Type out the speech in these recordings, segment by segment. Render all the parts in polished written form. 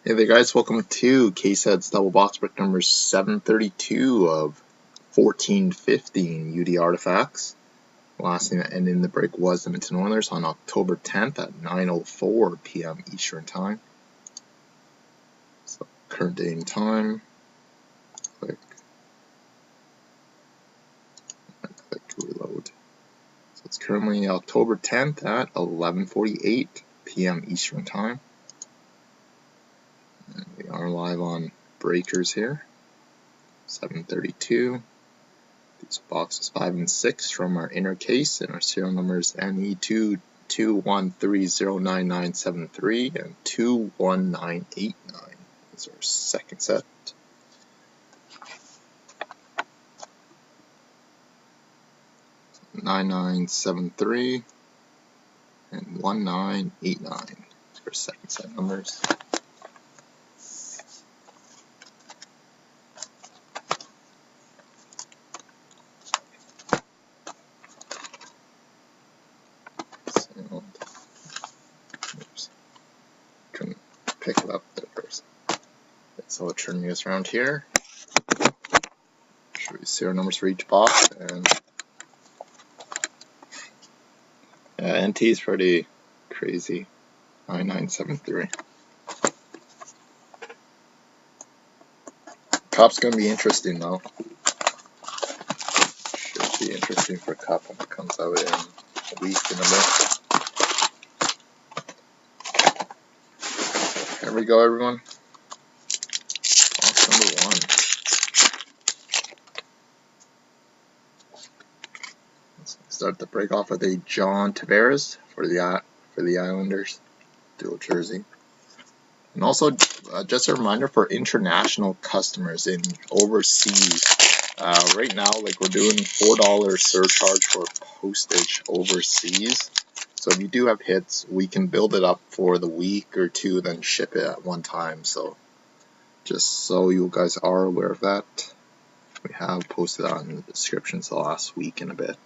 Hey there guys, welcome to K-Sets double box break number 732 of 1415 UD Artifacts. The last thing that ended in the break was the Edmonton Oilers on October 10th at 9:04 p.m. Eastern Time. So current date and time, click reload. So it's currently October 10th at 11:48 p.m. Eastern Time. And we are live on breakers here. 732. These boxes 5 and 6 from our inner case, and our serial numbers NE221309973 and 21989 is our second set. So 9973 and 1989 is our second set numbers. Couldn't pick it up there first. So we'll turn this around here. Show you serial numbers for each box, and NT is pretty crazy. 9973. Cup's gonna be interesting though. Should be interesting for Cup when it comes out in a week and a bit. Here we go, everyone. Box number 1. Let's start the break off with a John Tavares for the Islanders dual jersey. And also, just a reminder for international customers in overseas. Right now, like, we're doing $4 surcharge for postage overseas. So if you do have hits, we can build it up for the week or two, then ship it at one time. So just so you guys are aware of that, we have posted that in the descriptions the last week and a bit.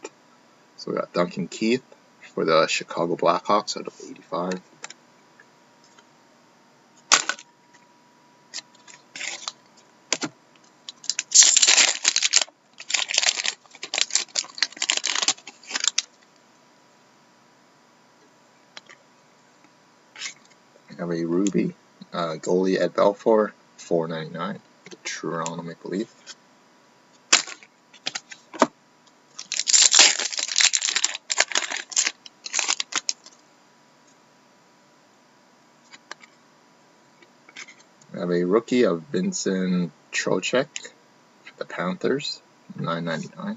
So we got Duncan Keith for the Chicago Blackhawks out of 85. We have a Ruby goalie Ed Belfour, $4.99. Toronto Maple Leaf. We have a rookie of Vincent Trocheck for the Panthers, $9.99.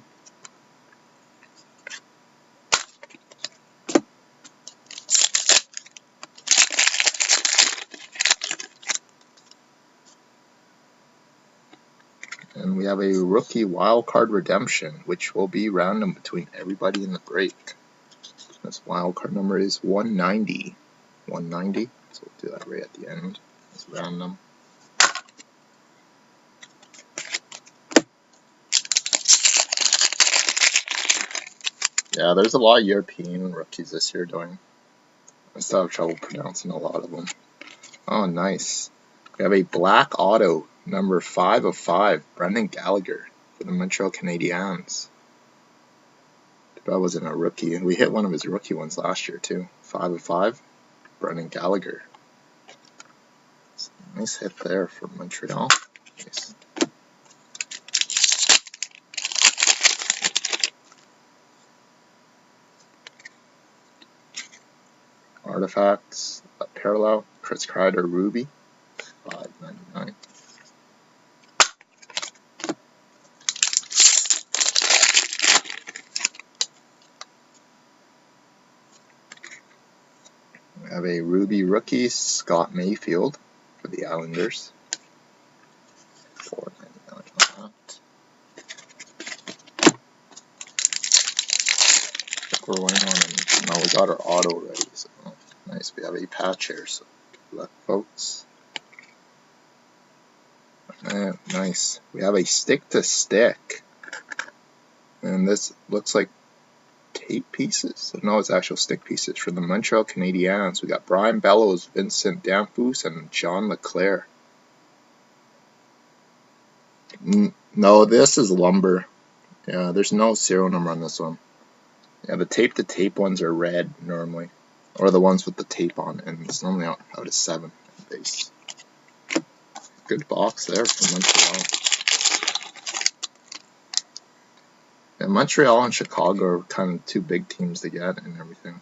And we have a rookie wildcard redemption, which will be random between everybody in the break. This wildcard number is 190. 190. So we'll do that right at the end. It's random. Yeah, there's a lot of European rookies this year doing. I still have trouble pronouncing a lot of them. Oh, nice. We have a black auto, number 5 of 5, Brendan Gallagher for the Montreal Canadiens. That wasn't a rookie. We hit one of his rookie ones last year too. 5 of 5, Brendan Gallagher. Nice hit there for Montreal. Nice. Artifacts, parallel, Chris Kreider, Ruby, $5.99. We have a Ruby rookie, Scott Mayfield for the Islanders, $4.99 on that. I think we're waiting on him. No, we got our auto ready, so nice. We have a patch here, so good luck, folks. Nice. We have a stick to stick, and this looks like 8 pieces. No, it's actual stick pieces. For the Montreal Canadiens, we got Brian Bellows, Vincent Danfus, and John LeClair. No, this is lumber. Yeah, there's no serial number on this one. Yeah, the tape-to-tape ones are red normally, or the ones with the tape on, and it's normally out of 7 base. Good box there from Montreal. And Montreal and Chicago are kind of 2 big teams to get and everything.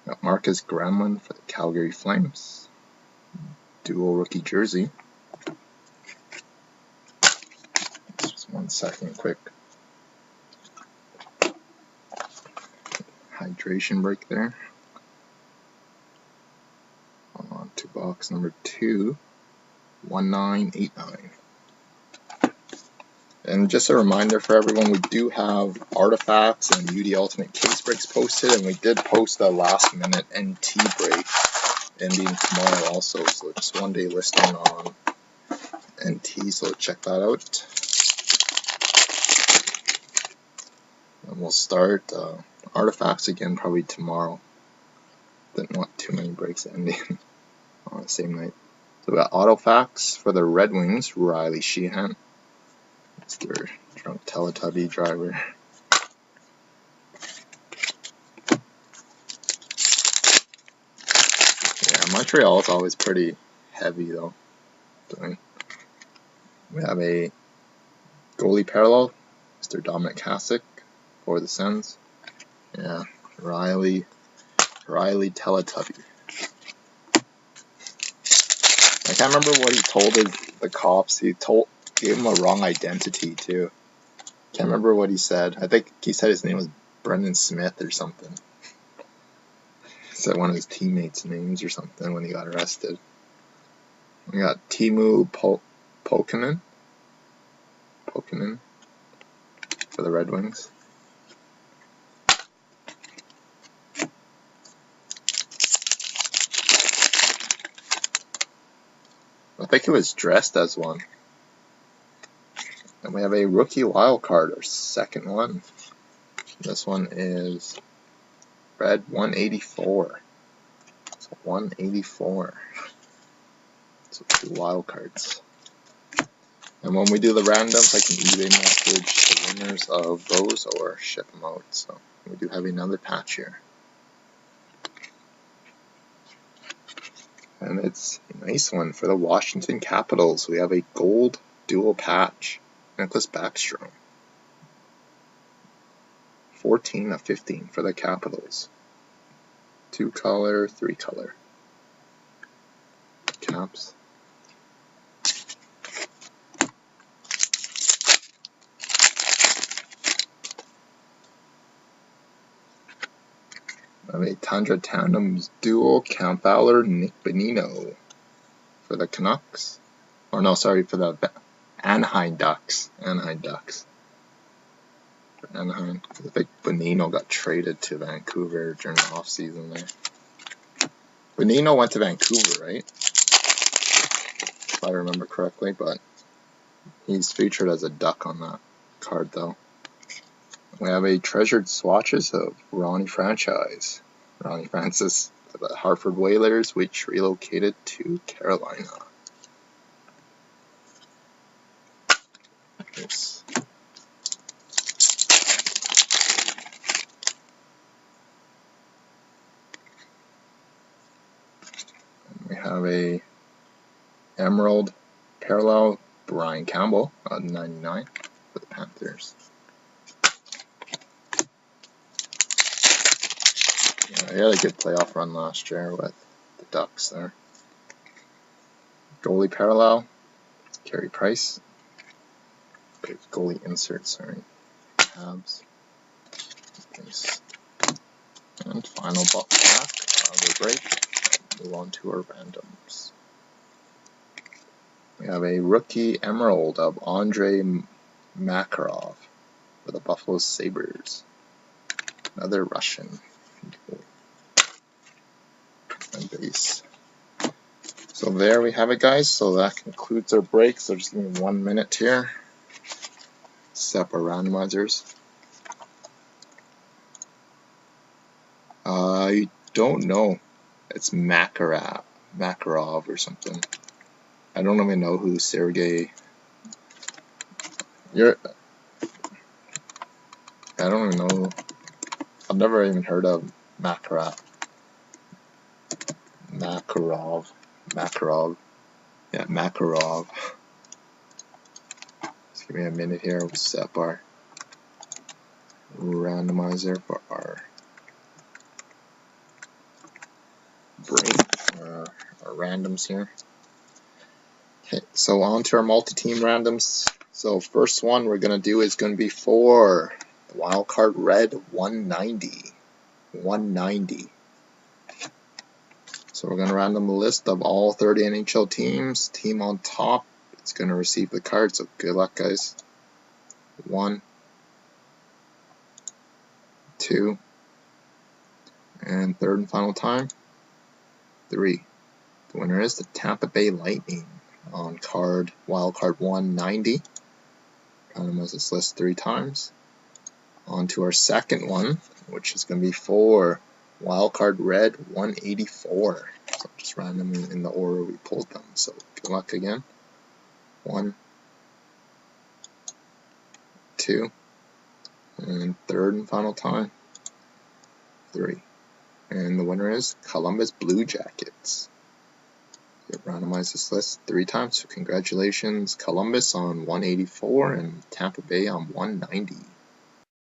Got Marcus Granlund for the Calgary Flames. Dual rookie jersey. Just 1 second quick. Hydration break there. On to box number 2. 1989. And just a reminder for everyone, we do have artifacts and UD Ultimate case breaks posted, and we did post a last minute NT break ending tomorrow also, so just 1 day listing on NT, so check that out. And we'll start artifacts again probably tomorrow. Didn't want too many breaks ending on the same night. So we got Autofacts for the Red Wings, Riley Sheehan. It's their drunk Teletubby driver. Yeah, Montreal is always pretty heavy though. We have a goalie parallel, Mr. Dominic Hasek for the Sens. Yeah, Riley Teletubby. I can't remember what he told the cops. He gave him a wrong identity too. Can't remember what he said. I think he said his name was Brendan Smith or something. He said one of his teammates' names or something when he got arrested. We got Timu Pokinen for the Red Wings. I think he was dressed as one. And we have a rookie wild card, our second one. This one is red 184. So 184. So 2 wild cards. And when we do the randoms, I can eBay message the winners of those or ship them out. So we do have another patch here. And it's a nice one for the Washington Capitals. We have a gold dual patch. Nicholas Backstrom. 14/15 for the Capitals. 2 color, 3 color. Caps. I have a Tundra Tandems dual Camp Fowler, Nick Bonino for the Canucks. Or no, sorry, for the Anaheim Ducks. Anaheim. I think Bonino got traded to Vancouver during the off season there. Bonino went to Vancouver, right? If I remember correctly, but he's featured as a Duck on that card though. We have a treasured swatches of Ronnie Francis for the Hartford Whalers, which relocated to Carolina. Yes. We have a Emerald Parallel Brian Campbell at 99 for the Panthers. Yeah, he had a good playoff run last year with the Ducks there. Goalie Parallel, Carey Price. Goalie insert, sorry. Tabs. Nice. And final box back of the break. Move on to our randoms. We have a rookie Emerald of Andrei Makarov for the Buffalo Sabres. Another Russian. And base. So there we have it, guys. So that concludes our break. So just give me 1 minute here. Set up our randomizers. I don't know. It's Makarov or something. I don't even know who Sergey. I don't even know. I've never even heard of Makarov. Yeah, Makarov. Just give me a minute here. We'll set up our randomizer for our break, our randoms here. Okay, so on to our multi-team randoms. So first one we're going to do is going to be for the wild card red 190. 190. So we're going to random a list of all 30 NHL teams. Team on top, it's going to receive the card, so good luck, guys. 1, 2, and third and final time, 3. The winner is the Tampa Bay Lightning on wild card 190. Randomize this list 3 times. On to our second one, which is going to be for wildcard red 184. So just randomly in the order we pulled them. So good luck again. 1, 2, and third and final time, 3. And the winner is Columbus Blue Jackets. Randomize this list 3 times. So congratulations, Columbus on 184 and Tampa Bay on 190.